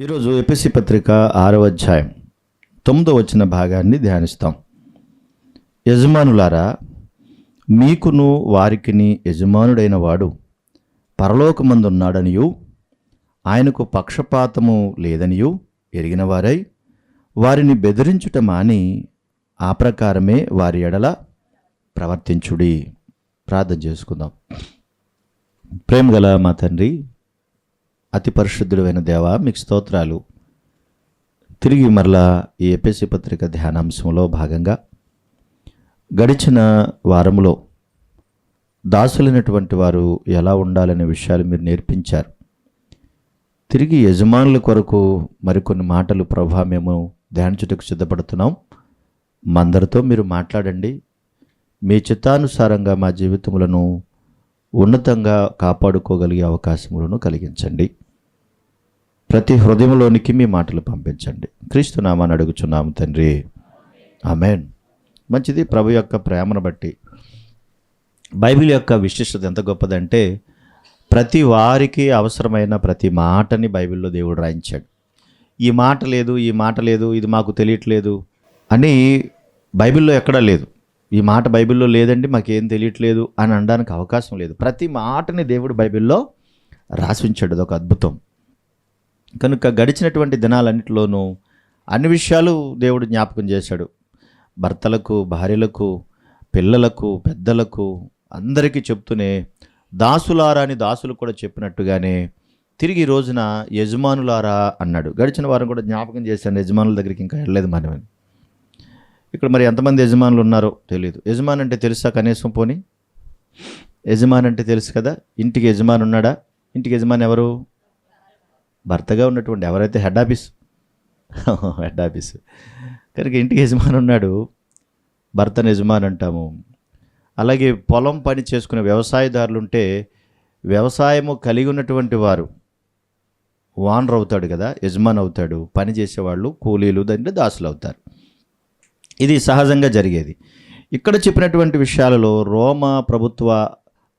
ఈరోజు ఎపిసి పత్రిక 6వ అధ్యాయం 9వ వచన భాగాన్ని ధ్యానిస్తాం. యజమానులారా, మీకును వారికిని యజమానుడైన వాడు పరలోకమందున్నాడనియు ఆయనకు పక్షపాతము లేదనియు ఎరిగిన వారై వారిని బెదిరించుట మాని ఆ ప్రకారమే వారి ఎడల ప్రవర్తించుడి. ప్రార్థన చేసుకుందాం. ప్రేమగల మా తండ్రి, అతి పరిశుద్ధుడైన దేవా, మీకు స్తోత్రాలు. తిరిగి మరలా ఈ ఎపిసి పత్రిక ధ్యానాంశంలో భాగంగా గడిచిన వారంలో దాసులైనటువంటి వారు ఎలా ఉండాలనే విషయాలు మీరు నేర్పించారు. తిరిగి యజమానుల కొరకు మరికొన్ని మాటలు ప్రభా మేము ధ్యానించుటకు సిద్ధపడుతున్నాం. మా అందరితో మీరు మాట్లాడండి. మీ చిత్తానుసారంగా మా జీవితములను ఉన్నతంగా కాపాడుకోగలిగే అవకాశములను కలిగించండి. ప్రతి హృదయంలోనికి మీ మాటలు పంపించండి. క్రీస్తు నామాన్ని అడుగుచున్నాము తండ్రి, ఆమేన్. మంచిది. ప్రభు యొక్క ప్రేమను బట్టి బైబిల్ యొక్క విశిష్టత ఎంత గొప్పదంటే, ప్రతి వారికి అవసరమైన ప్రతి మాటని బైబిల్లో దేవుడు రాయించాడు. ఈ మాట లేదు, ఈ మాట లేదు, ఇది మాకు తెలియట్లేదు అని బైబిల్లో ఎక్కడా లేదు. ఈ మాట బైబిల్లో లేదండి, మాకేం తెలియట్లేదు అని అనడానికి అవకాశం లేదు. ప్రతి మాటని దేవుడు బైబిల్లో రాసి ఉంచాడు. అదొక అద్భుతం. కనుక గడిచినటువంటి దినాలన్నింటిలోనూ అన్ని విషయాలు దేవుడు జ్ఞాపకం చేశాడు. భర్తలకు, భార్యలకు, పిల్లలకు, పెద్దలకు అందరికీ చెప్తూనే దాసులారా అని దాసులు కూడా చెప్పినట్టుగానే తిరిగి ఈ రోజున యజమానులారా అన్నాడు. గడిచిన వారం కూడా జ్ఞాపకం చేశాను, యజమానుల దగ్గరికి ఇంకా వెళ్ళలేదు మనమని. ఇక్కడ మరి ఎంతమంది యజమానులు ఉన్నారో తెలియదు. యజమాని అంటే తెలుసా కనీసం? పోనీ యజమాని అంటే తెలుసు కదా. ఇంటికి యజమాని ఉన్నాడా? ఇంటికి యజమాని ఎవరు? భర్తగా ఉన్నటువంటి ఎవరైతే హెడ్ ఆఫీస్ కనుక ఇంటికి యజమాని ఉన్నాడు, భర్తను యజమాని అంటాము. అలాగే పొలం పని చేసుకునే వ్యవసాయదారులు ఉంటే వ్యవసాయము కలిగి ఉన్నటువంటి వారు ఓనర్ అవుతాడు కదా, యజమాని అవుతాడు. పని చేసేవాళ్ళు కూలీలు దాంట్లో దాసులు అవుతారు. ఇది సహజంగా జరిగేది. ఇక్కడ చెప్పినటువంటి విషయాలలో రోమ ప్రభుత్వ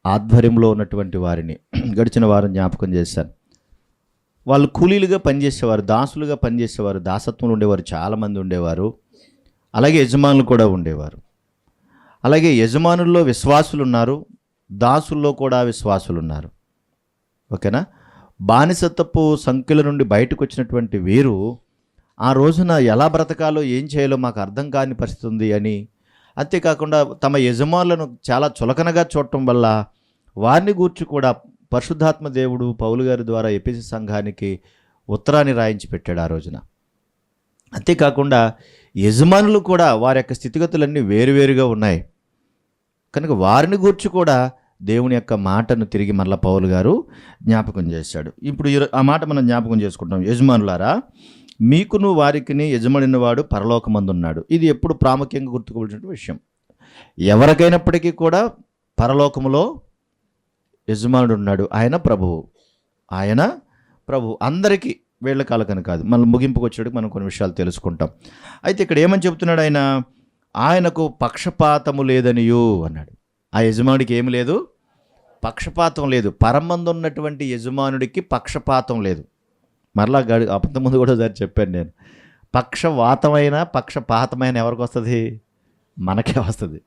ఆధ్వర్యంలో ఉన్నటువంటి వారిని గడిచిన వారం జ్ఞాపకం చేశాను. వాళ్ళు కూలీలుగా పనిచేసేవారు, దాసులుగా పనిచేసేవారు, దాసత్వంలో ఉండేవారు, చాలామంది ఉండేవారు. అలాగే యజమానులు కూడా ఉండేవారు. అలాగే యజమానుల్లో విశ్వాసులు ఉన్నారు, దాసుల్లో కూడా విశ్వాసులు ఉన్నారు. ఓకేనా? బానిసత్వపు సంఖ్యల నుండి బయటకు వచ్చినటువంటి వీరు ఆ రోజున ఎలా బ్రతకాలో, ఏం చేయాలో మాకు అర్థం కాని పరిస్థితి ఉంది అని, అంతేకాకుండా తమ యజమానులను చాలా చులకనగా చూడటం వల్ల వారిని గూర్చి కూడా పరిశుద్ధాత్మ దేవుడు పౌలు గారి ద్వారా ఎపిసి సంఘానికి ఉత్తరాన్ని రాయించి పెట్టాడు ఆ రోజున. అంతేకాకుండా యజమానులు కూడా వారి యొక్క స్థితిగతులన్నీ వేరువేరుగా ఉన్నాయి. కనుక వారిని గూర్చి కూడా దేవుని యొక్క మాటను తిరిగి మరలా పౌలు గారు జ్ఞాపకం చేశాడు. ఇప్పుడు ఆ మాట మనం జ్ఞాపకం చేసుకుంటాం. యజమానులారా, మీకును వారికిని యజమానిన వాడు పరలోకమందున్నాడు. ఇది ఎప్పుడు ప్రాముఖ్యంగా గుర్తుకోవాల్సిన విషయం. ఎవరికైనప్పటికీ కూడా పరలోకములో యజమానుడు ఉన్నాడు. ఆయన ప్రభువు. ఆయన ప్రభువు అందరికీ, వీళ్ళ కాలకని కాదు. మనం ముగింపుకు వచ్చేటికి మనం కొన్ని విషయాలు తెలుసుకుంటాం. అయితే ఇక్కడ ఏమని చెప్తున్నాడు ఆయన? ఆయనకు పక్షపాతము లేదనియు అన్నాడు. ఆ యజమానుడికి ఏమి లేదు? పక్షపాతం లేదు. పరమందు ఉన్నటువంటి యజమానుడికి పక్షపాతం లేదు. మరలా ముందు కూడా ఒకసారి చెప్పాను నేను, పక్షవాతమైన పక్షపాతమైన ఎవరికి వస్తుంది? మనకే వస్తుంది,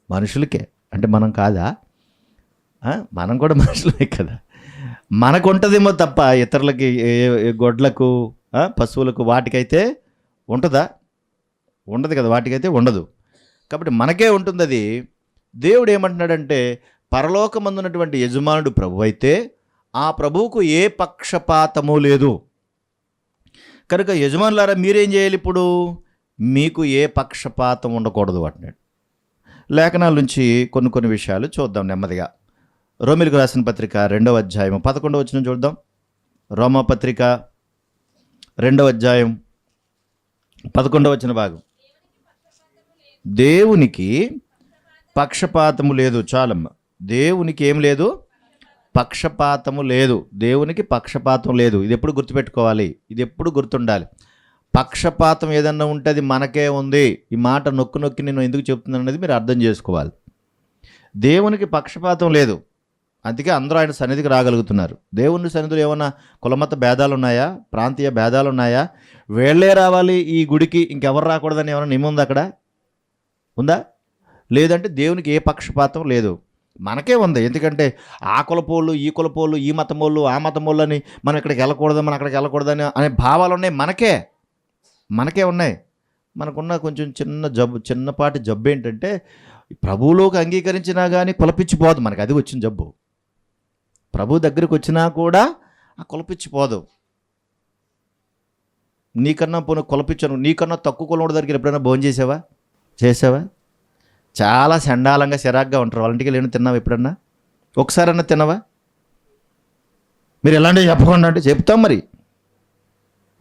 మనుషులకే. అంటే మనం కాదా? మనం కూడా మనుషులే కదా. మనకు ఉంటుందేమో తప్ప ఇతరులకి, గొడ్లకు, పశువులకు వాటికైతే ఉంటుందా? ఉండదు కదా, వాటికైతే ఉండదు. కాబట్టి మనకే ఉంటుంది అది. దేవుడు ఏమంటున్నాడంటే, పరలోకమందున్నటువంటి యజమానుడు ప్రభు అయితే ఆ ప్రభువుకు ఏ పక్షపాతము లేదు. కనుక యజమానులారా, మీరేం చేయాలి? ఇప్పుడు మీకు ఏ పక్షపాతం ఉండకూడదు అంటున్నాడు. లేఖనాల నుంచి కొన్ని విషయాలు చూద్దాం నెమ్మదిగా. రోమీయులకు రాసిన పత్రిక 2వ అధ్యాయం 11వ వచనం చూద్దాం. రోమా పత్రిక 2వ అధ్యాయం 11వ వచన భాగం. దేవునికి పక్షపాతము లేదు. చాలమ్మ, దేవునికి ఏం లేదు? పక్షపాతము లేదు. దేవునికి పక్షపాతం లేదు. ఇది ఎప్పుడు గుర్తుపెట్టుకోవాలి, ఇది ఎప్పుడు గుర్తుండాలి. పక్షపాతం ఏదన్నా ఉంటే అది మనకే ఉంది. ఈ మాట నొక్కి నేను ఎందుకు చెప్తున్నాను అనేది మీరు అర్థం చేసుకోవాలి. దేవునికి పక్షపాతం లేదు. అందుకే అందరూ ఆయన సన్నిధికి రాగలుగుతున్నారు. దేవుని సన్నిధిలో ఏమన్నా కులమత భేదాలు ఉన్నాయా? ప్రాంతీయ భేదాలు ఉన్నాయా? వీళ్ళే రావాలి ఈ గుడికి, ఇంకెవరు రాకూడదని ఏమైనా నియమం ఉందా? అక్కడ ఉందా? లేదంటే దేవునికి ఏ పక్షపాతం లేదు, మనకే ఉంది. ఎందుకంటే ఆ కులపోళ్ళు, ఈ కులపోళ్ళు, ఈ మతమోళ్ళు, ఆ మతమోళ్ళు అని మనం ఇక్కడికి వెళ్ళకూడదు, మనం అక్కడికి వెళ్ళకూడదని అనే భావాలు ఉన్నాయి. మనకే ఉన్నాయి. మనకున్న కొంచెం చిన్నపాటి జబ్బు ఏంటంటే ప్రభువులోకి అంగీకరించినా కానీ కులపిచ్చిపోదు మనకి. అది వచ్చిన జబ్బు. ప్రభు దగ్గరికి వచ్చినా కూడా ఆ కులపిచ్చిపోదు. నీకన్నా పోను కులపిచ్చను, నీకన్నా తక్కువ కులం దగ్గర ఎప్పుడైనా భోజనం చేసావా? చాలా చండాలంగా చిరాగ్గా ఉంటారు. వాళ్ళ ఇంటికి వెళ్ళి తిన్నావా ఎప్పుడన్నా? ఒకసారన్నా తిన్నావా? మీరు ఎలాంటివి చెప్పకుండా అంటే చెప్తాం, మరి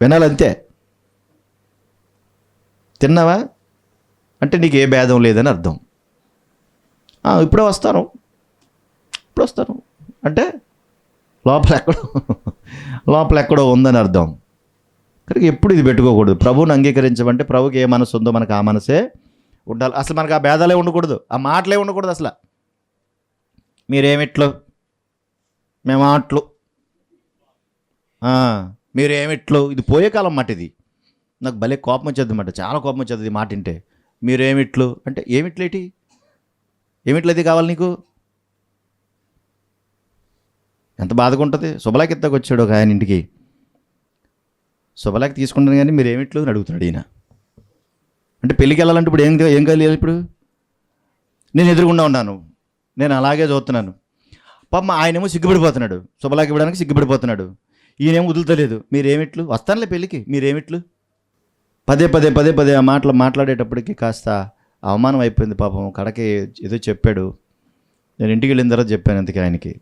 వినాలంతే. తిన్నావా అంటే నీకు ఏ భేదం లేదని అర్థం. ఇప్పుడే వస్తాను అంటే లోపల ఎక్కడో ఉందని అర్థం. కనుక ఎప్పుడు ఇది పెట్టుకోకూడదు. ప్రభువుని అంగీకరించమంటే ప్రభుకి ఏ మనసు ఉందో మనకు ఆ మనసే ఉండాలి. అసలు మనకు ఆ భేదాలే ఉండకూడదు, ఆ మాటలే ఉండకూడదు. అసలు మీరేమిట్లు, మేమాట్లు, మీరేమిట్లు, ఇది పోయే కాలం మాట. ఇది నాకు భలే కోపం వచ్చేది అన్నమాట, చాలా కోపం వచ్చేది ఈ మాట వింటే. మీరేమిట్లు అంటే ఏమిట్లేటి? ఏమిట్లయితే కావాలి నీకు? ఎంత బాధగా ఉంటుంది. శుభలాకి ఎత్తకు వచ్చాడు ఒక ఆయన ఇంటికి. శుభలాకి తీసుకుంటాను కానీ మీరు ఏమిట్లు అని అడుగుతాడు ఈయన. అంటే పెళ్ళికి వెళ్ళాలంటే ఇప్పుడు ఏం కలియాలి? ఇప్పుడు నేను ఎదురుగుండా ఉన్నాను, నేను అలాగే చూస్తున్నాను. పాపం ఆయనేమో సిగ్గుపడిపోతున్నాడు, శుభలాకి ఇవ్వడానికి సిగ్గుపడిపోతున్నాడు. ఈయనేమో వదులుతలేదు. మీరేమిట్లు? వస్తానులే పెళ్ళికి, మీరేమిట్లు? పదే ఆ మాట్లాడేటప్పటికి కాస్త అవమానం అయిపోయింది పాపం. కడకి ఏదో చెప్పాడు. నేను ఇంటికి వెళ్ళిన తర్వాత చెప్పాను అందుకే ఆయనకి,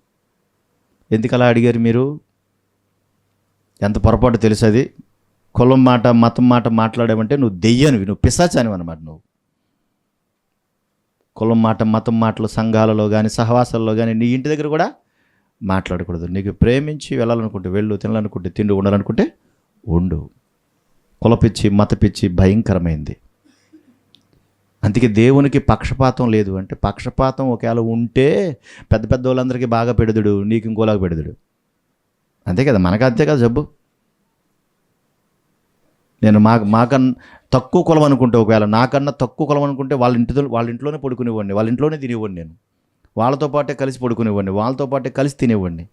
ఎందుకు అలా అడిగారు మీరు? ఎంత పొరపాటు తెలుసు అది. కులం మాట, మతం మాట మాట్లాడామంటే నువ్వు దెయ్యానివి, నువ్వు పిశాచానివి అన్నమాట. నువ్వు కులం మాట, మతం మాటలు సంఘాలలో కానీ సహవాసాల్లో కానీ నీ ఇంటి దగ్గర కూడా మాట్లాడకూడదు. నీకు ప్రేమించి వెళ్ళాలనుకుంటే వెళ్ళు, తినాలనుకుంటే తిండి, ఉండాలనుకుంటే ఉండు. కులపిచ్చి, మతపిచ్చి భయంకరమైంది. అందుకే దేవునికి పక్షపాతం లేదు. అంటే పక్షపాతం ఒకవేళ ఉంటే పెద్ద వాళ్ళందరికీ బాగా పెడదుడు, నీకు ఇంకోలాగా పెడదుడు. అంతే కదా, మనకు అంతే కదా జబ్బు. నేను మాకన్నా తక్కువ కులం అనుకుంటే, ఒకవేళ నాకన్నా తక్కువ కులం అనుకుంటే వాళ్ళ ఇంట్లోనే పడుకునేవాడిని, వాళ్ళ ఇంట్లోనే తినేవాడిని, నేను వాళ్ళతో పాటే కలిసి పడుకునేవాడిని, వాళ్ళతో పాటే కలిసి తినేవాడిని.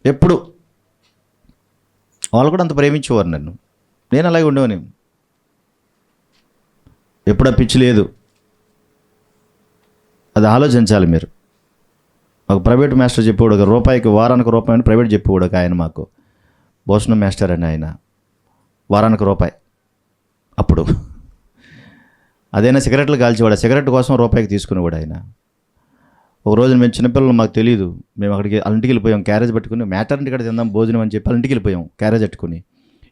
ఎప్పుడు వాళ్ళు కూడా అంత ప్రేమించేవారు నన్ను, నేను అలాగే ఉండేవాని. ఎప్పుడా పిచ్చి లేదు. అది ఆలోచించాలి మీరు. ఒక ప్రైవేట్ మాస్టర్ చెప్పేవాడు, ఒక వారానికి రూపాయి అని ప్రైవేట్ చెప్పేవాడు ఒక ఆయన మాకు, భోజనం మాస్టర్ అని ఆయన. వారానికి రూపాయి. అప్పుడు అదైనా సిగరెట్లు కాల్చేవాడు, సిగరెట్ కోసం రూపాయికి తీసుకునేవాడు ఆయన. ఒక రోజు మేము చిన్నపిల్లలు, మాకు తెలియదు, మేము అక్కడికి ఇంటికి వెళ్ళిపోయాం, క్యారేజ్ పట్టుకుని. మ్యాటర్నిటీ ఇక్కడ తిందాం భోజనం అని చెప్పి ఇంటికి వెళ్ళిపోయాం క్యారేజ్ పట్టుకుని.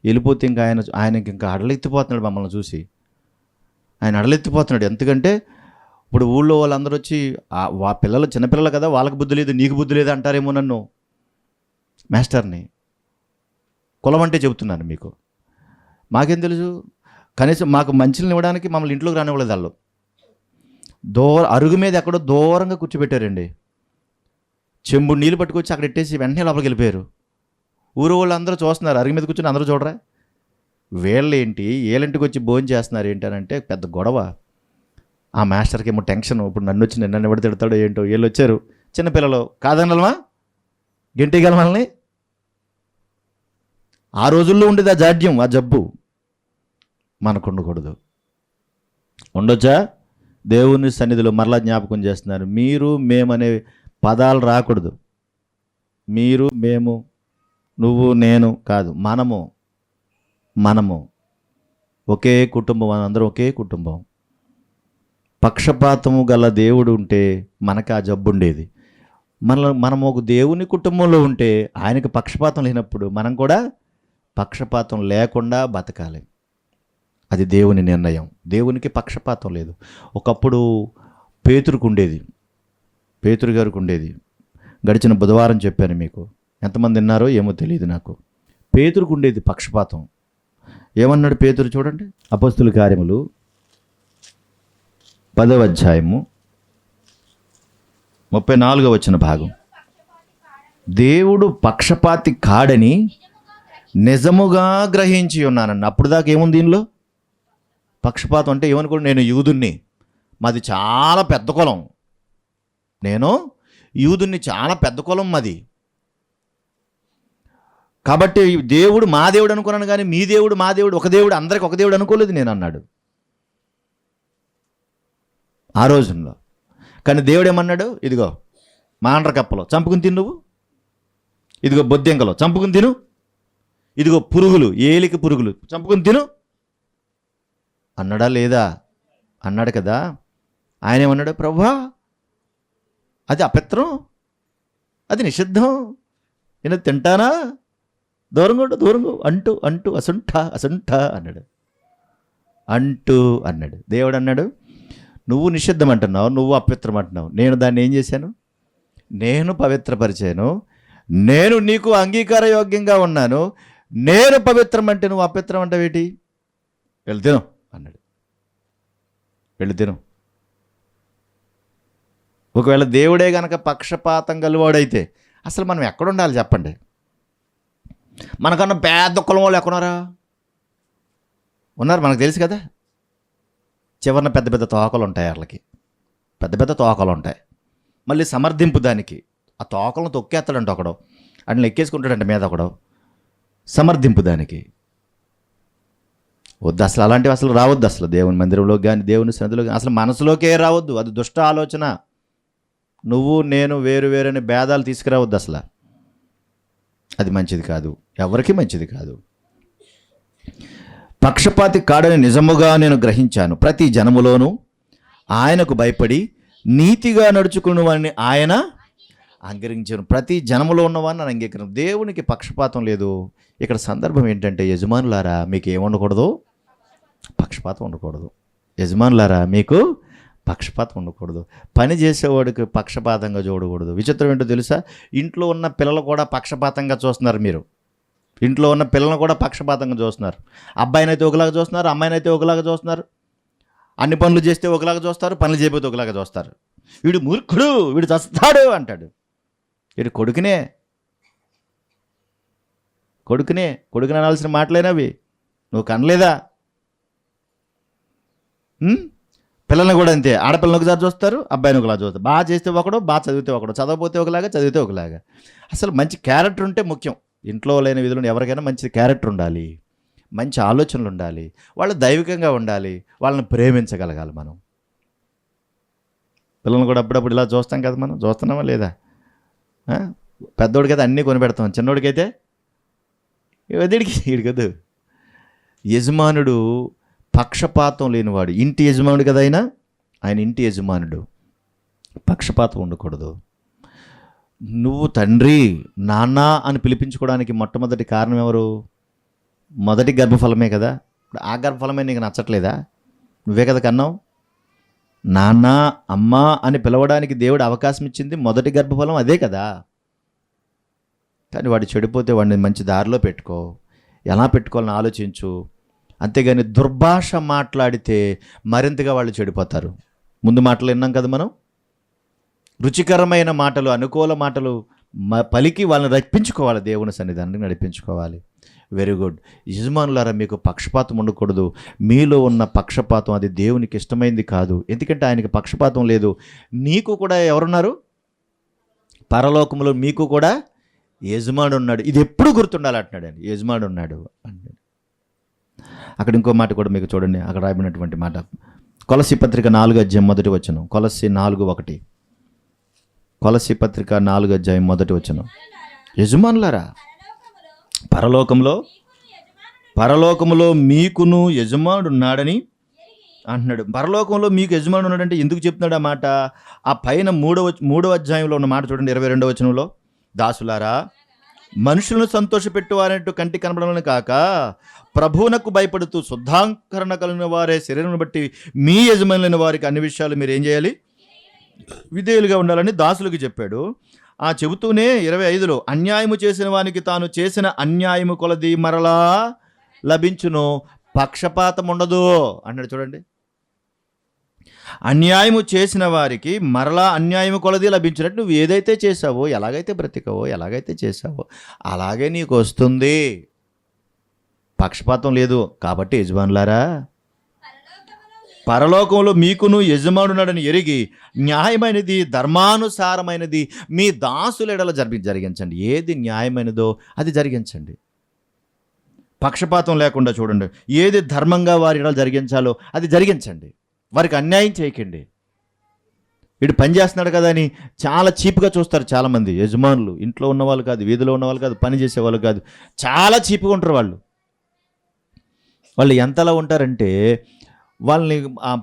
వెళ్ళిపోతే ఇంకా ఆయనకి ఇంకా అడలెత్తిపోతున్నాడు మమ్మల్ని చూసి. ఆయన అడలెత్తిపోతున్నాడు. ఎందుకంటే ఇప్పుడు ఊళ్ళో వాళ్ళందరూ వచ్చి పిల్లలు, చిన్నపిల్లలు కదా, వాళ్ళకి బుద్ధి లేదు, నీకు బుద్ధి లేదు అంటారేమో నన్ను, మాస్టర్ని. కులం అంటే చెబుతున్నాను మీకు. మాకేం తెలుసు? కనీసం మాకు మంచిని ఇవ్వడానికి మమ్మల్ని ఇంట్లోకి రానివ్వలేదు వాళ్ళు. అరుగు మీద ఎక్కడో దూరంగా కూర్చోబెట్టారండి. చెంబు నీళ్ళు పట్టుకొచ్చి అక్కడ ఇట్టేసి వెంటనే లోపలికి వెళ్ళిపోయారు. ఊరు వాళ్ళు అందరూ చూస్తున్నారు, అరుగు మీద కూర్చొని అందరూ చూడరా. వీళ్ళేంటి వీళ్ళింటికి వచ్చి భోజనం చేస్తున్నారు ఏంటనంటే పెద్ద గొడవ. ఆ మాస్టర్కి ఏమో టెన్షన్, ఇప్పుడు నన్ను ఎవడు తిడతాడో ఏంటో. వీళ్ళు వచ్చారు చిన్నపిల్లలు, కాదనగలమా, గెంటేయగలమల్ని. ఆ రోజుల్లో ఉండేది ఆ జాడ్యం, ఆ జబ్బు మనకు ఉండకూడదు. ఉండొచ్చా? దేవుని సన్నిధిలో మరలా జ్ఞాపకం చేస్తున్నారు, మీరు మేము అనే పదాలు రాకూడదు. మీరు, మేము, నువ్వు, నేను కాదు, మనము ఒకే కుటుంబం, అందరం ఒకే కుటుంబం. పక్షపాతము గల దేవుడు ఉంటే మనకు ఆ జబ్బు ఉండేది. మనం ఒక దేవుని కుటుంబంలో ఉంటే ఆయనకు పక్షపాతం లేనప్పుడు మనం కూడా పక్షపాతం లేకుండా బతకాలి. అది దేవుని నిర్ణయం. దేవునికి పక్షపాతం లేదు. ఒకప్పుడు పేతురు గారికి ఉండేది. గడిచిన బుధవారం చెప్పాను మీకు, ఎంతమంది విన్నారో ఏమో తెలియదు నాకు. పేతురుకు ఉండేది పక్షపాతం. ఏమన్నాడు పేతురు చూడండి, అపొస్తలుల కార్యములు 10వ అధ్యాయము 34వ వచన భాగం. దేవుడు పక్షపాతి కాడని నిజముగా గ్రహించి ఉన్నానన్న. అప్పుడు దాకా ఏముంది దీనిలో? పక్షపాతం అంటే ఏమనుకోండి, నేను యూదుణ్ణి, మాది చాలా పెద్ద కులం, నేను యూదుణ్ణి, చాలా పెద్ద కులం మాది, కాబట్టి దేవుడు మా దేవుడు అనుకున్నాను, కానీ మీ దేవుడు మా దేవుడు ఒక దేవుడు, అందరికి ఒక దేవుడు అనుకోలేదు నేను అన్నాడు ఆ రోజుల్లో. కానీ దేవుడు ఏమన్నాడు? ఇదిగో మాండ్ర కప్పలో చంపుకుని తిను నువ్వు, ఇదిగో బొద్దెంకలో చంపుకుని తిను, ఇదిగో పురుగులు, ఏలిక పురుగులు చంపుకుని తిను అన్నాడా లేదా? అన్నాడు కదా. ఆయన ఏమన్నాడు? ప్రభువా అది అపవిత్రం, అది నిషిద్ధం, నేను తింటానా, దూరంగా దూరంగా అంటూ అంటూ అసంట అన్నాడు. అన్నాడు. దేవుడు అన్నాడు, నువ్వు నిషిద్ధం అంటున్నావు, నువ్వు అపవిత్రం అంటున్నావు, నేను దాన్ని ఏం చేశాను? నేను పవిత్రపరిచాను, నేను నీకు అంగీకార యోగ్యంగా ఉన్నాను, నేను పవిత్రం అంటే నువ్వు అపవిత్రం అంటావేటి? వెళ్ళి తిను అన్నాడు. వెళ్ళి తిను. ఒకవేళ దేవుడే గనక పక్షపాతం గలవాడైతే అసలు మనం ఎక్కడ ఉండాలి చెప్పండి? మనకన్నా పెద్ద కులం వాళ్ళు ఎక్కడున్నారా? ఉన్నారు, మనకు తెలుసు కదా. చివరిన పెద్ద పెద్ద తోకలు ఉంటాయి, వాళ్ళకి పెద్ద పెద్ద తోకలు ఉంటాయి. మళ్ళీ సమర్థింపు దానికి, ఆ తోకలను తొక్కేస్తాడంట ఒకడు, అట్లా ఎక్కేసుకుంటాడంట మీద ఒకడు, సమర్థింపు దానికి. వద్దు అసలు, అలాంటివి అసలు రావద్దు అసలు. దేవుని మందిరంలోకి కానీ దేవుని సన్నిధిలో కానీ అసలు మనసులోకే రావద్దు. అది దుష్ట ఆలోచన. నువ్వు నేను వేరు వేరని భేదాలు తీసుకురావద్దు అసలు. అది మంచిది కాదు, ఎవరికి మంచిది కాదు. పక్షపాతి కాడని నిజముగా నేను గ్రహించాను, ప్రతి జనములోనూ ఆయనకు భయపడి నీతిగా నడుచుకున్న వాడిని ఆయన అంగీకరించాను. ప్రతి జనములో ఉన్నవాడిని నేను అంగీకరించాను. దేవునికి పక్షపాతం లేదు. ఇక్కడ సందర్భం ఏంటంటే, యజమానులారా మీకు ఏముండకూడదు? పక్షపాతం ఉండకూడదు. యజమానులారా మీకు పక్షపాతం ఉండకూడదు. పని చేసేవాడికి పక్షపాతంగా చూడకూడదు. విచిత్రం ఏంటో తెలుసా? ఇంట్లో ఉన్న పిల్లలు కూడా పక్షపాతంగా చూస్తున్నారు. మీరు ఇంట్లో ఉన్న పిల్లలను కూడా పక్షపాతంగా చూస్తున్నారు. అబ్బాయినైతే ఒకలాగా చూస్తున్నారు, అమ్మాయినైతే ఒకలాగా చూస్తున్నారు. అన్ని పనులు చేస్తే ఒకలాగా చూస్తారు, పనులు చేయకపోతే ఒకలాగా చూస్తారు. వీడు మూర్ఖుడు, వీడు చస్తాడు అంటాడు. వీడు కొడుకునే అనాల్సిన మాటలేనవి. నువ్వు కనలేదా? పిల్లల్ని కూడా అంతే. ఆడపిల్లని ఒకసారి చూస్తారు, అబ్బాయిని ఒకలాగా చూస్తారు. బాగా చేస్తే ఒకడు, బాగా చదివితే ఒకడు, చదవకపోతే ఒకలాగా, చదివితే ఒకలాగా. అసలు మంచి క్యారెక్టర్ ఉంటే ముఖ్యం. ఇంట్లో లేని విధులను ఎవరికైనా మంచి క్యారెక్టర్ ఉండాలి, మంచి ఆలోచనలు ఉండాలి, వాళ్ళు దైవికంగా ఉండాలి, వాళ్ళని ప్రేమించగలగాలి. మనం పిల్లల్ని కూడా అప్పుడప్పుడు ఇలా చూస్తాం కదా. మనం చూస్తున్నామా లేదా? పెద్దోడికైతే అన్నీ కొనిపెడతాం, చిన్నోడికైతే వీడికదు. యజమానుడు పక్షపాతం లేనివాడు, ఇంటి యజమానుడు కదా ఆయన ఇంటి యజమానుడు. పక్షపాతం ఉండకూడదు. నువ్వు తండ్రి నాన్న అని పిలిపించుకోవడానికి మొట్టమొదటి కారణం ఎవరు? మొదటి గర్భఫలమే కదా. ఇప్పుడు ఆ గర్భఫలమే నీకు నచ్చట్లేదా? నువ్వే కదా కన్నావు. నాన్న అమ్మ అని పిలవడానికి దేవుడు అవకాశం ఇచ్చింది మొదటి గర్భఫలం అదే కదా. కానీ వాడు చెడిపోతే వాడిని మంచి దారిలో పెట్టుకో, ఎలా పెట్టుకోవాలని ఆలోచించు. అంతేగాని దుర్భాష మాట్లాడితే మరింతగా వాళ్ళు చెడిపోతారు. ముందు మాటలు విన్నాం కదా మనం. రుచికరమైన మాటలు, అనుకూల మాటలు పలికి వాళ్ళని రప్పించుకోవాలి, దేవుని సన్నిధానానికి నడిపించుకోవాలి. Very good. యజమానులారా మీకు పక్షపాతం ఉండకూడదు. మీలో ఉన్న పక్షపాతం అది దేవునికి ఇష్టమైంది కాదు. ఎందుకంటే ఆయనకి పక్షపాతం లేదు. నీకు కూడా ఎవరున్నారు? పరలోకములో మీకు కూడా యజమానుడు ఉన్నాడు. ఇది ఎప్పుడు గుర్తుండాలి అంటున్నాడు ఆయన. యజమానుడు ఉన్నాడు అన్నాడు. అక్కడ ఇంకో మాట కూడా మీకు చూడండి, అక్కడ రాయబడినటువంటి మాట. కొలస్సీ పత్రిక 4:1 కొలస్సీ 4:1 కొలస్సీ పత్రిక 4:1 యజమానులారా పరలోకములో మీకును యజమానుడు ఉన్నాడని అంటున్నాడు. పరలోకంలో మీకు యజమానుడు ఉన్నాడంటే ఎందుకు చెప్తున్నాడు ఆ మాట? ఆ పైన 3వ అధ్యాయంలో ఉన్న మాట చూడండి, 22వ వచనంలో. దాసులారా మనుషులను సంతోషపెట్టువారంటూ కంటి కనబడలను కాక ప్రభువునకు భయపడుతూ శుద్ధాంకరణ కలిగిన వారే శరీరం బట్టి మీ యజమానులైన వారికి అన్ని విషయాలు మీరు ఏం చేయాలి? విధేయులుగా ఉండాలని దాసులకు చెప్పాడు. ఆ చెబుతూనే 25లో అన్యాయము చేసిన వానికి తాను చేసిన అన్యాయము కొలది మరలా లభించును, పక్షపాతం ఉండదు అన్నాడు. చూడండి, అన్యాయము చేసిన వారికి మరలా అన్యాయము కొలది లభించినట్టు నువ్వు ఏదైతే చేసావో, ఎలాగైతే బ్రతికావో, ఎలాగైతే చేసావో అలాగే నీకు వస్తుంది. పక్షపాతం లేదు. కాబట్టి యజమానులారా, పరలోకంలో మీకును యజమానున్నాడని ఎరిగి న్యాయమైనది, ధర్మానుసారమైనది మీ దాసుల ఎడల జరిగించండి. ఏది న్యాయమైనదో అది జరిగించండి. పక్షపాతం లేకుండా చూడండి. ఏది ధర్మంగా వారి ఎడల జరిగించాలో అది జరిగించండి. వారికి అన్యాయం చేయకండి. వీడు పని చేస్తున్నాడు కదా అని చాలా చీప్గా చూస్తారు చాలామంది యజమానులు. ఇంట్లో ఉన్నవాళ్ళు కాదు, వీధిలో ఉన్నవాళ్ళు కాదు, పని చేసేవాళ్ళు కాదు, చాలా చీప్గా ఉంటారు వాళ్ళు. వాళ్ళు ఎంతలా ఉంటారంటే వాళ్ళని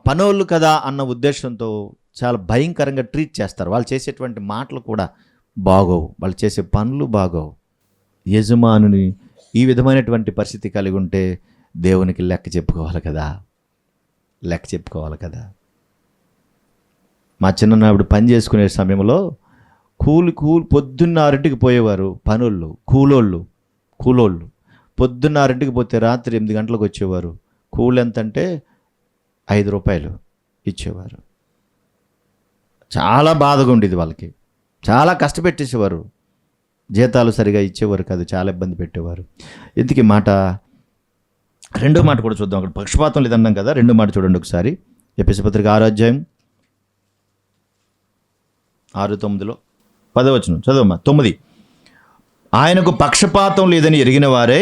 పనోళ్ళు కదా అన్న ఉద్దేశంతో చాలా భయంకరంగా ట్రీట్ చేస్తారు. వాళ్ళు చేసేటువంటి మాటలు కూడా బాగోవు, వాళ్ళు చేసే పనులు బాగోవు. యజమానుని ఈ విధమైనటువంటి పరిస్థితి కలిగి ఉంటే దేవునికి లెక్క చెప్పుకోవాలి కదా. మా చిన్ననాడు పని చేసుకునే సమయంలో కూలి పొద్దున్న 6ంటికి పోయేవారు పనులు, కూలోళ్ళు పొద్దున్న 6ంటికి పోతే రాత్రి 8 గంటలకు వచ్చేవారు. కూలి ఎంత అంటే 5 రూపాయలు ఇచ్చేవారు. చాలా బాధగా ఉండేది వాళ్ళకి. చాలా కష్టపెట్టేసేవారు. జీతాలు సరిగా ఇచ్చేవారు కాదు, చాలా ఇబ్బంది పెట్టేవారు. ఇందుకు మాట రెండో మాట కూడా చూద్దాం. అక్కడ పక్షపాతం లేదన్నాం కదా, రెండో మాట చూడండి ఒకసారి. ఎఫెసీ పత్రిక 6వ అధ్యాయం 6:9 10వ వచనం చదవమ్మా. 9 ఆయనకు పక్షపాతం లేదని ఎరిగిన వారే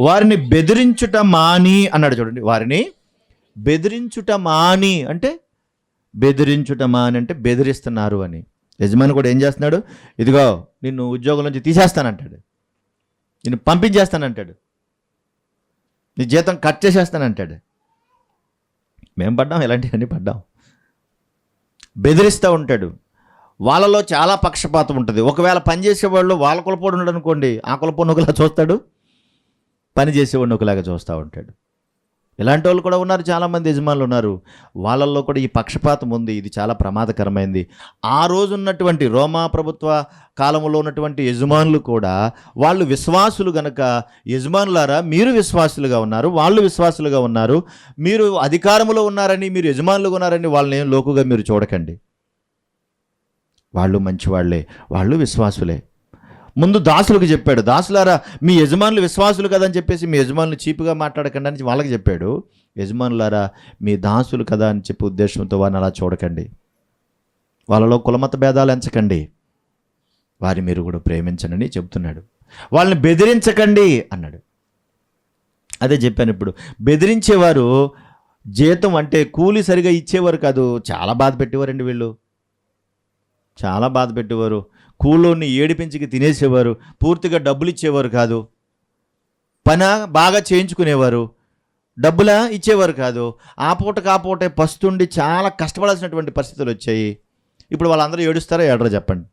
వారిని బెదిరించుట మాని అన్నాడు. చూడండి, వారిని బెదిరించుట మాని అంటే బెదిరిస్తున్నారు అని. యజమాని కూడా ఏం చేస్తున్నాడు? ఇదిగో నిన్ను ఉద్యోగం నుంచి తీసేస్తానంటాడు, నిన్ను పంపించేస్తానంటాడు, నీ జీతం కట్ చేసేస్తానంటాడు. మేము పడ్డాం, ఇలాంటివన్నీ పడ్డాం. బెదిరిస్తూ ఉంటాడు. వాళ్ళలో చాలా పక్షపాతం ఉంటుంది. ఒకవేళ పని చేసేవాళ్ళు వాళ్ళ కులపోడు ఉన్నాడు అనుకోండి, ఆ కులపోడు ఒకలా చూస్తాడు, పని చేసేవాడిని ఒకలాగా చూస్తూ ఉంటాడు. ఇలాంటి వాళ్ళు కూడా ఉన్నారు, చాలామంది యజమానులు ఉన్నారు. వాళ్ళల్లో కూడా ఈ పక్షపాతం ఉంది. ఇది చాలా ప్రమాదకరమైంది. ఆ రోజు ఉన్నటువంటి రోమా ప్రభుత్వ కాలంలో ఉన్నటువంటి యజమానులు కూడా వాళ్ళు విశ్వాసులు గనక, యజమానులారా మీరు విశ్వాసులుగా ఉన్నారు, వాళ్ళు విశ్వాసులుగా ఉన్నారు, మీరు అధికారంలో ఉన్నారని, మీరు యజమానులుగా ఉన్నారని వాళ్ళని లోకుగా మీరు చూడకండి. వాళ్ళు మంచివాళ్లే, వాళ్ళు విశ్వాసులే. ముందు దాసులకు చెప్పాడు, దాసులారా మీ యజమానులు విశ్వాసులు కదని చెప్పేసి మీ యజమానులు చీపుగా మాట్లాడకండి అని వాళ్ళకి చెప్పాడు. యజమానులారా మీ దాసులు కదా అని చెప్పే ఉద్దేశంతో వారిని అలా చూడకండి. వాళ్ళలో కులమత భేదాలు ఎంచకండి, వారి మీరు కూడా ప్రేమించండి అని చెప్తున్నాడు. వాళ్ళని బెదిరించకండి అన్నాడు. అదే చెప్పాను. ఇప్పుడు బెదిరించేవారు జీతం అంటే కూలి సరిగా ఇచ్చేవారు కాదు, చాలా బాధ పెట్టేవారండి వీళ్ళు, చాలా బాధ పెట్టేవారు. కూలోని ఏడిపించి తినేసేవారు, పూర్తిగా డబ్బులు ఇచ్చేవారు కాదు, పని బాగా చేయించుకునేవారు, డబ్బులా ఇచ్చేవారు కాదు. ఆ పూటే పస్తుండి చాలా కష్టపడాల్సినటువంటి పరిస్థితులు వచ్చాయి. ఇప్పుడు వాళ్ళందరూ ఏడుస్తారా ఏడరా చెప్పండి,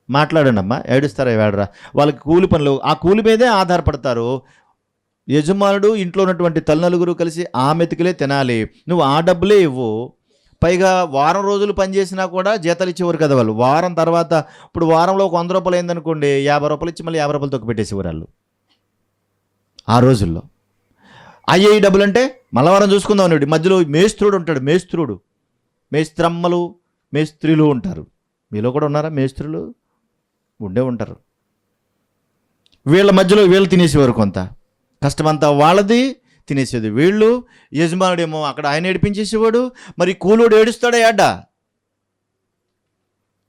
మాట్లాడండి అమ్మా. ఏడుస్తారా ఏడరా? వాళ్ళకి కూలి పనులు, ఆ కూలి మీదే ఆధారపడతారు. యజమానుడు ఇంట్లో ఉన్నటువంటి తల్లినలుగురు కలిసి ఆ మెతుకులే తినాలి, నువ్వు ఆ డబ్బులే ఇవ్వు. పైగా వారం రోజులు పనిచేసినా కూడా జీతాలు ఇచ్చేవారు కదా వాళ్ళు. వారం తర్వాత ఇప్పుడు వారంలో ఒక 100 రూపాయలు అయిందనుకోండి, 50 రూపాయలు ఇచ్చి మళ్ళీ 50 రూపాయలు తొక్కు పెట్టేసేవారు వాళ్ళు ఆ రోజుల్లో. అయ్యే డబ్బులు అంటే మల్లవారం చూసుకుందాం అన్నాడు. మధ్యలో మేస్త్రుడు ఉంటాడు, మేస్త్రమ్మలు, మేస్త్రీలు ఉంటారు. మీలో కూడా ఉన్నారా మేస్త్రులు? ఉండే ఉంటారు. వీళ్ళ మధ్యలో వీళ్ళు తినేసేవారు, కొంత కష్టమంతా వాళ్ళది తినేసేది వీళ్ళు. యజమానుడేమో అక్కడ ఆయన ఏడిపించేసేవాడు, మరి కూలోడు ఏడుస్తాడా ఏడ్డా?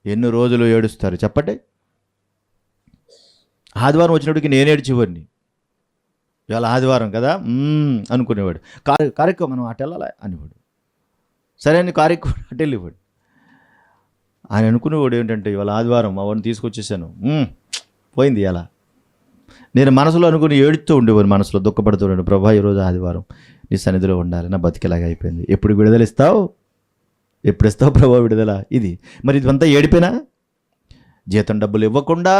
ఎన్ని రోజులు ఏడుస్తారు చెప్పండి. ఆదివారం వచ్చినప్పటికి నేను ఏడ్చేవాడిని. ఇవాళ ఆదివారం కదా అనుకునేవాడు. కార్యక్రమం మనం అటు వెళ్ళాలి అనేవాడు. సరే అని కార్యక్రమం అటు వెళ్ళేవాడు. ఆయన అనుకునేవాడు ఏంటంటే ఇవాళ ఆదివారం మా వాడిని తీసుకొచ్చేసాను, పోయింది ఇలా. నేను మనసులో అనుకుని ఏడుస్తూ ఉండేవాడు, మనసులో దుఃఖపడుతూ ఉండే, ప్రభా ఈరోజు ఆదివారం నీ సన్నిధిలో ఉండాలి, నా బతికేలాగా అయిపోయింది, ఎప్పుడు విడుదల ఇస్తావు, ఎప్పుడు ఇస్తావు ప్రభా విడుదల? ఇది మరి ఇదంతా ఏడిపోయినా, జీతం డబ్బులు ఇవ్వకుండా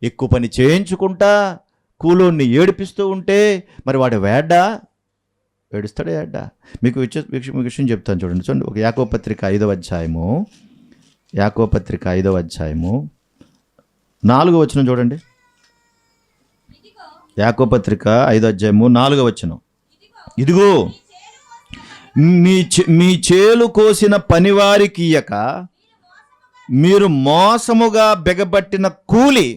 ఎక్కువ పని చేయించుకుంటా కూలోని ఏడిపిస్తూ ఉంటే మరి వాడు ఏడుస్తాడే ఏడ్డా? మీకు విషయం చెప్తాను చూడండి. ఒక యాకోబు పత్రిక 5వ అధ్యాయము, యాకోబు పత్రిక 5వ అధ్యాయము 4వ వచనం చూడండి. యాకోబు పత్రిక 5వ అధ్యాయము 4వ వచనం. ఇదిగో మీ చేలు కోసిన పనివారికి ఇయ్యక మీరు మోసముగా బెగబట్టిన కూలి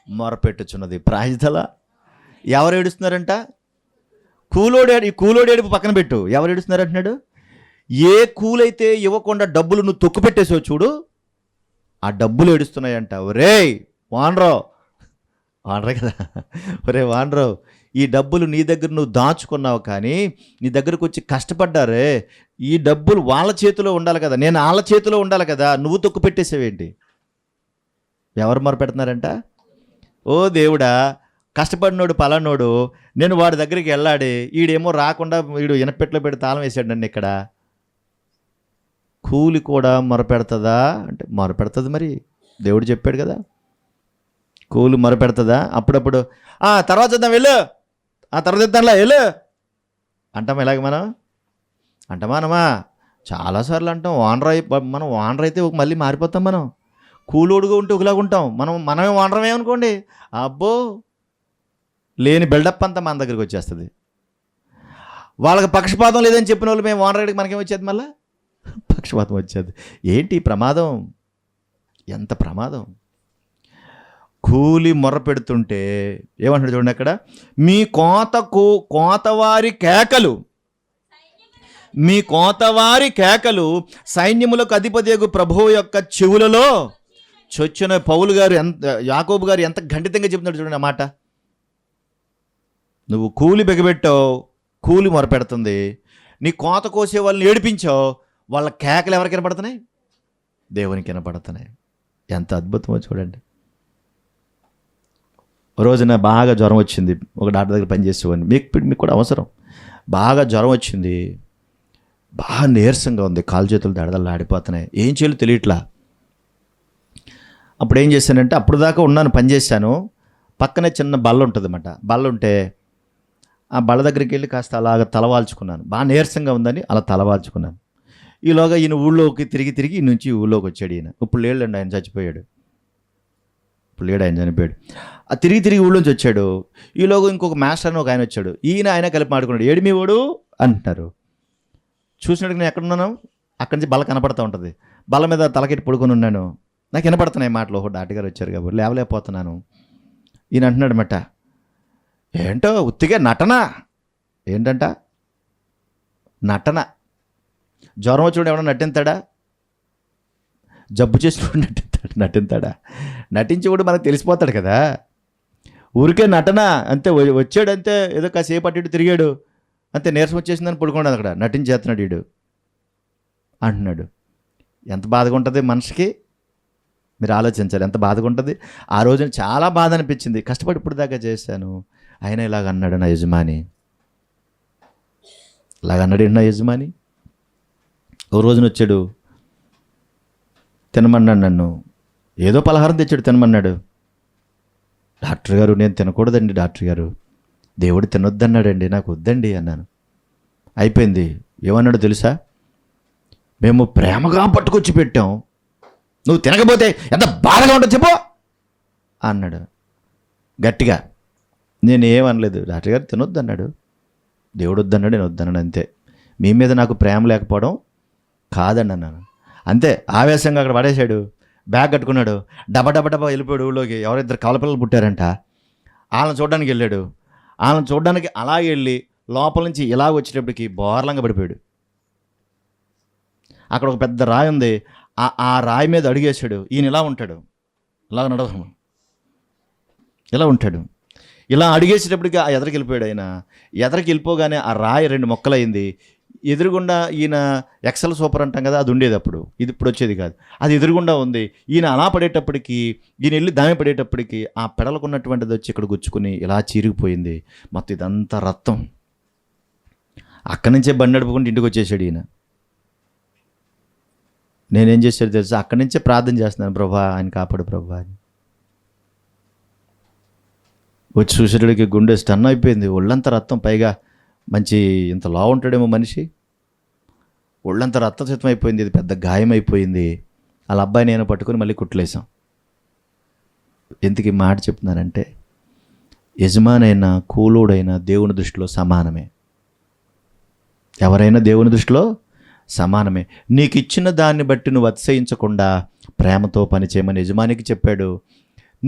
మొరపెట్టుచున్నది. ప్రాయదల ఎవరు ఏడుస్తున్నారంట? కూలోడు ఏడుపు పక్కన పెట్టు. ఎవరు ఏడుస్తున్నారు అంటున్నాడు? ఏ కూలైతే ఇవ్వకుండా డబ్బులు నువ్వు తొక్కు పెట్టేసావు చూడు, ఆ డబ్బులు ఏడుస్తున్నాయంట. ఒరేయ్ వానరే కదా, ఒరే వానరావు, ఈ డబ్బులు నీ దగ్గర నువ్వు దాచుకున్నావు, కానీ నీ దగ్గరకు వచ్చి కష్టపడ్డారే, ఈ డబ్బులు వాళ్ళ చేతిలో ఉండాలి కదా, నేను వాళ్ళ చేతిలో ఉండాలి కదా, నువ్వు తొక్కు పెట్టేసావేంటి? ఎవరు మొరపెడుతున్నారంట? ఓ దేవుడా, కష్టపడినోడు పలానోడు, నేను వాడి దగ్గరికి వెళ్ళాడి, ఈడేమో రాకుండా వీడు ఇనపెట్లో పెట్టి తాళం వేసాడు నన్ను ఇక్కడ. కూలి కూడా మొరపెడుతుందా అంటే మొరపెడుతుంది. మరి దేవుడు చెప్పాడు కదా, కూలి మొరపెడుతుందా? అప్పుడప్పుడు తర్వాత చూద్దాం వెళ్ళు, తర్వాత ఇద్దాంలా వెళ్ళు అంటాం. ఇలాగ మనం అంటామా? చాలాసార్లు అంటాం. మనం ఓనర్ అయితే మళ్ళీ మారిపోతాం. మనం కూలోడుగా ఉంటే ఒకలాగా ఉంటాం. మనమే ఓనరమే అనుకోండి, అబ్బో లేని బిల్డప్ అంతా మన దగ్గరికి వచ్చేస్తుంది. వాళ్ళకి పక్షపాతం లేదని చెప్పిన వాళ్ళు మేము ఓనర్ మనకేం వచ్చేది? మళ్ళీ పక్షపాతం వచ్చేది. ఏంటి ప్రమాదం? ఎంత ప్రమాదం! కూలి మొర్ర పెడుతుంటే ఏమంటాడు చూడండి అక్కడ, మీ కోతవారి కేకలు సైన్యములకు అధిపతియగు ప్రభువు యొక్క చెవులలో చొచ్చిన. పౌలు గారు యాకోబు గారు ఎంత ఖండితంగా చెప్తున్నాడు చూడండి ఆ మాట. నువ్వు కూలి బెగబెట్టావు, కూలి మొరపెడుతుంది. నీ కోత కోసే వాళ్ళని ఏడిపించావు, వాళ్ళ కేకలు ఎవరికి వినపడుతున్నాయి? దేవునికి వినపడుతున్నాయి. ఎంత అద్భుతమో చూడండి. రోజున బాగా జ్వరం వచ్చింది, ఒక డాక్టర్ దగ్గర పనిచేసేవాడిని. మీకు కూడా అవసరం. బాగా జ్వరం వచ్చింది, బాగా నీరసంగా ఉంది, కాలు చేతులు దడదలు ఆడిపోతున్నాయి, ఏం చేయాలో తెలియట్లా. అప్పుడు ఏం చేశానంటే, అప్పుడు దాకా ఉన్నాను, పనిచేశాను, పక్కనే చిన్న బల్ల ఉంటుంది అన్నమాట. బల్ల ఉంటే ఆ బల్ల దగ్గరికి వెళ్ళి కాస్త అలాగ తలవాల్చుకున్నాను. బాగా నీరసంగా ఉందని అలా తలవాల్చుకున్నాను. ఈలోగా ఈయన ఊళ్ళోకి తిరిగి ఈ నుంచి ఊళ్ళోకి వచ్చాడు. ఈయన ఇప్పుడు లేడండి, ఆయన చచ్చిపోయాడు. ఇప్పుడు లేడు, ఆయన చనిపోయాడు. ఆ తిరిగి ఊళ్ళోంచి వచ్చాడు. ఈలోగా ఇంకొక మాస్టర్ అని ఒక ఆయన వచ్చాడు. ఆయన కలిపి మాడుకున్నాడు. ఏడు మీ ఓడు అంటున్నారు. చూసినట్టు నేను ఎక్కడున్నాను, అక్కడి నుంచి బల్ల కనపడుతూ ఉంటుంది. బల్ల మీద తలకెట్టి పడుకొని ఉన్నాను. నాకు వినపడుతున్నాయి మాటలు. ఓహో డాక్టర్ గారు వచ్చారు కాబట్టి లేవలేకపోతున్నాను. ఈయన అంటున్నాడు అన్నమాట, ఏంటో ఉత్తిగా నటన. ఏంటంట? నటన. జ్వరం వచ్చినప్పుడు ఎవడన్నా నటింతాడా? జబ్బు చేసినప్పుడు నటింతాడా? నటించి కూడా మనకు తెలిసిపోతాడు కదా. ఊరికే నటన అంతే. వచ్చాడు అంతే, ఏదో కాసేపు అటు ఇటు తిరిగాడు అంతే, నీరసం వచ్చేసిందని పడుకోండి అక్కడ, నటించేస్తున్నాడు వీడు అంటున్నాడు. ఎంత బాధగా ఉంటుంది మనసుకి, మీరు ఆలోచించాలి ఎంత బాధగా ఉంటుంది. ఆ రోజున చాలా బాధ అనిపించింది. కష్టపడి ఇప్పుడు దాకా చేశాను, ఆయన ఇలాగ అన్నాడు నా యజమాని. ఇలాగ అన్నాడు నా యజమాని. ఓ రోజున వచ్చాడు, తినమన్నాడు నన్ను, ఏదో పలహారం తెచ్చాడు, తినమన్నాడు. డాక్టర్ గారు నేను తినకూడదండి డాక్టర్ గారు, దేవుడు తినొద్దన్నాడండి, నాకు వద్దండి అన్నాను. అయిపోయింది. ఏమన్నాడు తెలుసా? మేము ప్రేమగా పట్టుకొచ్చి పెట్టాం, నువ్వు తినకపోతే ఎంత బాధగా ఉంటుంది చెప్పు అన్నాడు గట్టిగా. నేను ఏమనలేదు. డాక్టర్ గారు తినొద్దన్నాడు, దేవుడు వద్దన్నాడు, నేను వద్దన్నాడు అంతే. మీ మీద నాకు ప్రేమ లేకపోవడం కాదండి అన్నాను అంతే. ఆవేశంగా అక్కడ పడేశాడు, బ్యాగ్ కట్టుకున్నాడు, డబా వెళ్ళిపోయాడు ఊళ్ళోకి. ఎవరిద్దరు కవలపిల్లలు పుట్టారంట, వాళ్ళని చూడడానికి వెళ్ళాడు. వాళ్ళని చూడడానికి అలా వెళ్ళి లోపల నుంచి ఇలా వచ్చేటప్పటికి బోర్లంగా పడిపోయాడు. అక్కడ ఒక పెద్ద రాయి ఉంది, ఆ రాయి మీద అడిగేశాడు. ఈయన ఇలా ఉంటాడు, ఇలా నడవను, ఇలా ఉంటాడు. ఇలా అడిగేసేటప్పటికి ఆ ఎదరికి వెళ్ళిపోయాడు. ఆయన ఎదరికి వెళ్ళిపోగానే ఆ రాయి 2 ముక్కలైంది. ఎదురుగుండా ఈయన ఎక్సెల్ సూపర్ అంటాం కదా, అది ఉండేది అప్పుడు, ఇది ఇప్పుడు వచ్చేది కాదు. అది ఎదురుగుండా ఉంది. ఈయన అలా పడేటప్పటికి, ఈయన వెళ్ళి దామి పడేటప్పటికి ఆ పెడలకు ఉన్నటువంటిది వచ్చి ఇక్కడ గుచ్చుకుని ఇలా చీరిగిపోయింది మొత్తం. ఇదంతా రక్తం. అక్కడి నుంచే బండి నడుపుకుంటూ ఇంటికి వచ్చేసాడు ఈయన. నేనేం చేశాడు తెలుసా? అక్కడి నుంచే ప్రార్థన చేస్తున్నాను, ప్రభా ఆయన కాపాడు ప్రభా అని. వచ్చి చూసేటడికి గుండె స్టన్ అయిపోయింది, ఒళ్ళంతా రక్తం. పైగా మంచి ఇంత లా ఉంటాడేమో మనిషి, ఒళ్ళంతా రక్తసితం అయిపోయింది, ఇది పెద్ద గాయం అయిపోయింది. వాళ్ళ అబ్బాయి నేను పట్టుకొని మళ్ళీ కుట్లేసాం. ఎందుకు ఈ మాట చెప్తున్నానంటే, యజమానైనా కూలోడైనా దేవుని దృష్టిలో సమానమే. ఎవరైనా దేవుని దృష్టిలో సమానమే. నీకు ఇచ్చిన దాన్ని బట్టి నువ్వు అతిశయించకుండా ప్రేమతో పనిచేయమని యజమానికి చెప్పాడు.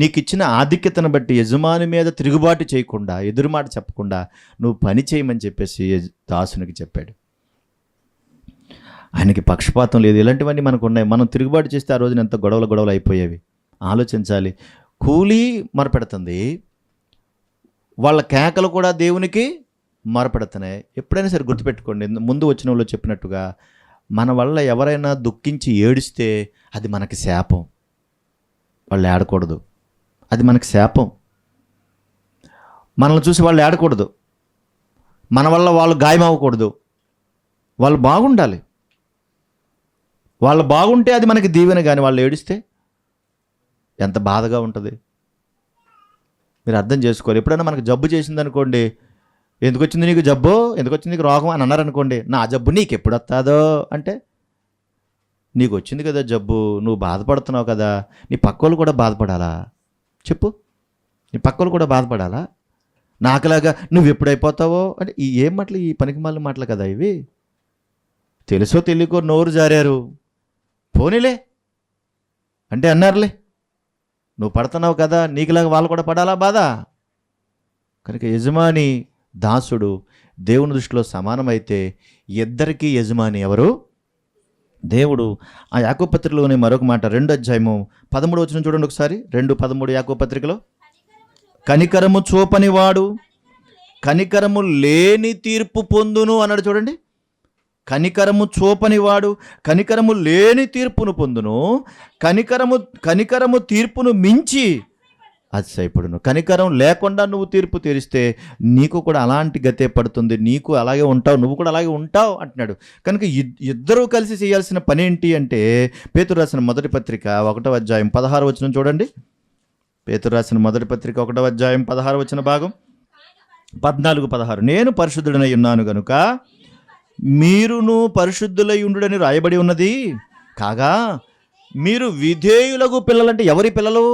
నీకు ఇచ్చిన ఆధిక్యతను బట్టి యజమాని మీద తిరుగుబాటు చేయకుండా, ఎదురుమాట చెప్పకుండా నువ్వు పని చేయమని చెప్పేసి దాసునికి చెప్పాడు. ఆయనకి పక్షపాతం లేదు. ఇలాంటివన్నీ మనకు ఉన్నాయి. మనం తిరుగుబాటు చేస్తే ఆ రోజున ఎంత గొడవలు అయిపోయేవి. ఆలోచించాలి. కూలీ మొరపెడుతుంది, వాళ్ళ కేకలు కూడా దేవునికి మొరపెడుతున్నాయి. ఎప్పుడైనా సరే గుర్తుపెట్టుకోండి, ముందు వచ్చిన వాళ్ళు చెప్పినట్టుగా మన వల్ల ఎవరైనా దుఃఖించి ఏడిస్తే అది మనకి శాపం. వాళ్ళు ఏడకూడదు, అది మనకి శాపం. మనల్ని చూసి వాళ్ళు ఏడకూడదు, మన వల్ల వాళ్ళు గాయం అవ్వకూడదు. వాళ్ళు బాగుండాలి. వాళ్ళు బాగుంటే అది మనకి దీవెన. కానీ వాళ్ళు ఏడిస్తే ఎంత బాధగా ఉంటుంది మీరు అర్థం చేసుకోవాలి. ఎప్పుడైనా మనకు జబ్బు చేసిందనుకోండి, ఎందుకు వచ్చింది నీకు జబ్బు, ఎందుకు వచ్చింది నీకు రోగం అని అన్నారనుకోండి, నా జబ్బు నీకు ఎప్పుడు వస్తుందో అంటే, నీకు వచ్చింది కదా జబ్బు, నువ్వు బాధపడుతున్నావు కదా, నీ పక్కోళ్ళు కూడా బాధపడాలా చెప్పు? నీ పక్కోళ్ళు కూడా బాధపడాలా? నాకులాగా నువ్వు ఎప్పుడైపోతావో అంటే ఏం మాటలు, ఈ పనికిమాలిన మాటలు కదా ఇవి. తెలుసో తెలియకో నోరు జారారు, పోనీలే అంటే అన్నారులే, నువ్వు పడుతున్నావు కదా, నీకులాగా వాళ్ళు కూడా పడాలా బాధ? కనుక యజమాని దాసుడు దేవుని దృష్టిలో సమానమైతే ఇద్దరికీ యజమాని ఎవరు? దేవుడు. ఆ యాకోబు పత్రికలోనే మరొక మాట, 2వ అధ్యాయము 13వ వచనం చూడండి ఒకసారి. 2:13 యాకోబు పత్రికలో, కనికరము చూపనివాడు కనికరము లేని తీర్పు పొందును అన్నాడు. చూడండి, కనికరము చూపనివాడు కనికరము లేని తీర్పును పొందును, కనికరము తీర్పును మించి అతిశయపడును. కనికరం లేకుండా నువ్వు తీర్పు తీరిస్తే నీకు కూడా అలాంటి గతే పడుతుంది, నీకు అలాగే ఉంటావు, నువ్వు కూడా అలాగే ఉంటావు అంటున్నాడు. కనుక ఇద్దరూ కలిసి చేయాల్సిన పని ఏంటి అంటే, పేతురు రాసిన మొదటి పత్రిక 1వ అధ్యాయం 16వ వచనం చూడండి. పేతురు రాసిన మొదటి పత్రిక 1వ అధ్యాయం 16వ వచన భాగం, 14-16. నేను పరిశుద్ధుడనై ఉన్నాను గనుక మీరును పరిశుద్ధులై ఉండుడని రాయబడి ఉన్నది. కాగా మీరు విధేయులకు పిల్లలంటే ఎవరి పిల్లలు?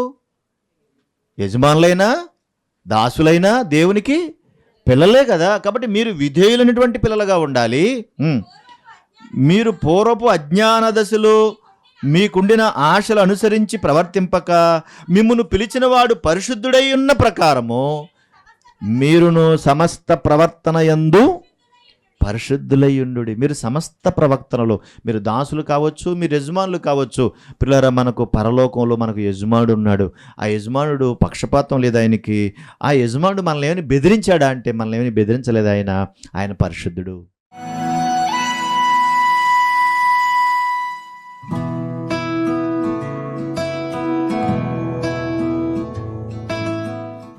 యజమానులైనా దాసులైనా దేవునికి పిల్లలే కదా. కాబట్టి మీరు విధేయులైనటువంటి పిల్లలుగా ఉండాలి. మీరు పూర్వపు అజ్ఞాన దశలో మీకుండిన ఆశలు అనుసరించి ప్రవర్తింపక, మిమ్మును పిలిచిన వాడు పరిశుద్ధుడై ఉన్న ప్రకారము మీరును సమస్త ప్రవర్తన యందు పరిశుద్ధులయ్యుండు. మీరు సమస్త ప్రవర్తనలో, మీరు దాసులు కావచ్చు, మీరు యజమానులు కావచ్చు. పిల్లరా, మనకు పరలోకంలో మనకు యజమానుడు ఉన్నాడు. ఆ యజమానుడు పక్షపాతం లేదు ఆయనకి. ఆ యజమానుడు మనల్ని ఏమైనా బెదిరించాడా అంటే మనల్ని ఏమైనా బెదిరించలేదు. ఆయన పరిశుద్ధుడు.